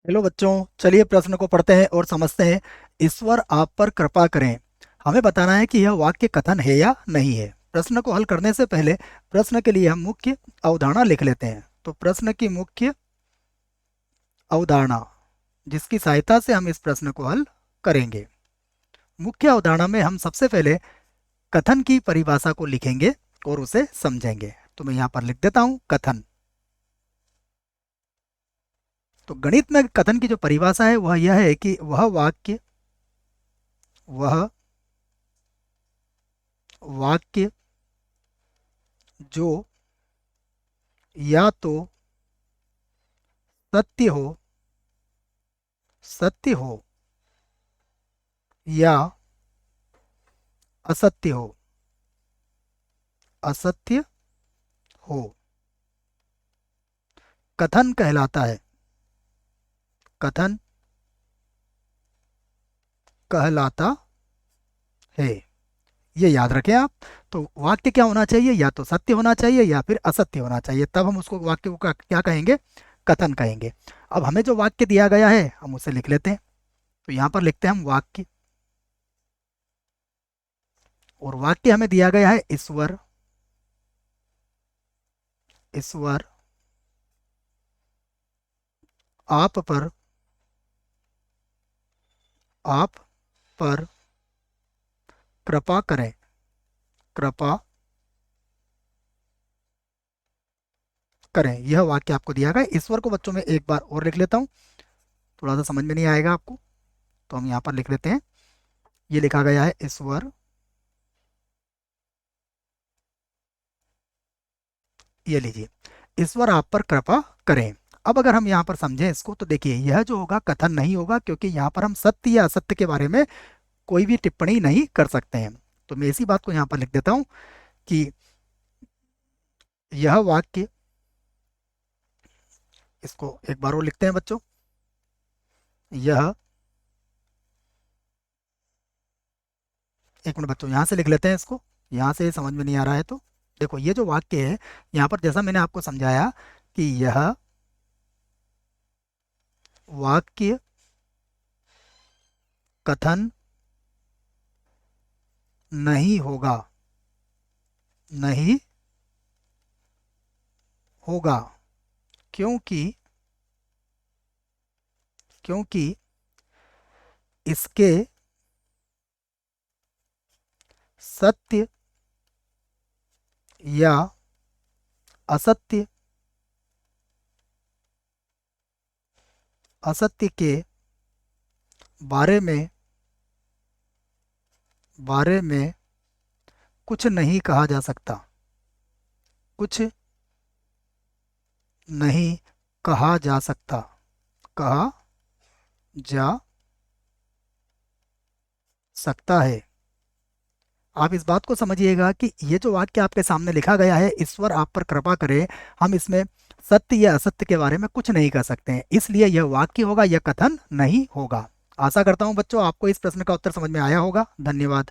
Hello बच्चों, चलिए प्रश्न को पढ़ते हैं और समझते हैं। ईश्वर आप पर कृपा करें। हमें बताना है कि यह वाक्य कथन है या नहीं है। प्रश्न को हल करने से पहले प्रश्न के लिए हम मुख्य अवधारणा लिख लेते हैं। तो प्रश्न की मुख्य अवधारणा, जिसकी सहायता से हम इस प्रश्न को हल करेंगे। मुख्य अवधारणा में हम सबसे पहले कथन की परिभाषा को लिखेंगे और उसे समझेंगे। तो मैं यहाँ पर लिख देता हूँ कथन। तो गणित में कथन की जो परिभाषा है वह यह है कि वह वाक्य जो या तो सत्य हो या असत्य हो कथन कहलाता है। कथन कहलाता है, ये याद रखें आप। तो वाक्य क्या होना चाहिए? या तो सत्य होना चाहिए या फिर असत्य होना चाहिए, तब हम उसको वाक्य को क्या कहेंगे? कथन कहेंगे। अब हमें जो वाक्य दिया गया है हम उसे लिख लेते हैं। तो यहाँ पर लिखते हैं हम वाक्य, और वाक्य हमें दिया गया है ईश्वर। ईश्वर आप पर आप पर कृपा करें। कृपा करें, यह वाक्य आपको दिया गया है। ईश्वर को बच्चों में एक बार और लिख लेता हूँ, थोड़ा सा समझ में नहीं आएगा आपको। तो हम यहाँ पर लिख लेते हैं, ये लिखा गया है ईश्वर। ये लीजिए, ईश्वर आप पर कृपा करें। अब अगर हम यहाँ पर समझें इसको, तो देखिए यह जो होगा कथन नहीं होगा, क्योंकि यहाँ पर हम सत्य या असत्य के बारे में कोई भी टिप्पणी नहीं कर सकते हैं। तो मैं इसी बात को यहाँ पर लिख देता हूँ कि यह वाक्य, इसको एक बार और लिखते हैं बच्चों। यह, एक मिनट बच्चों, यहाँ से लिख लेते हैं इसको, यहाँ से समझ में नहीं आ रहा है तो देखो, ये जो वाक्य है यहाँ पर, जैसा मैंने आपको समझाया कि यह वाक्य कथन नहीं होगा। नहीं होगा क्योंकि क्योंकि इसके सत्य या असत्य असत्य के बारे में कुछ नहीं कहा जा सकता। कुछ नहीं कहा जा सकता। कहा जा सकता है। आप इस बात को समझिएगा कि ये जो वाक्य आपके सामने लिखा गया है, ईश्वर आप पर कृपा करे, हम इसमें सत्य या असत्य के बारे में कुछ नहीं कर सकते हैं, इसलिए यह वाक्य होगा, यह कथन नहीं होगा। आशा करता हूं बच्चों आपको इस प्रश्न का उत्तर समझ में आया होगा। धन्यवाद।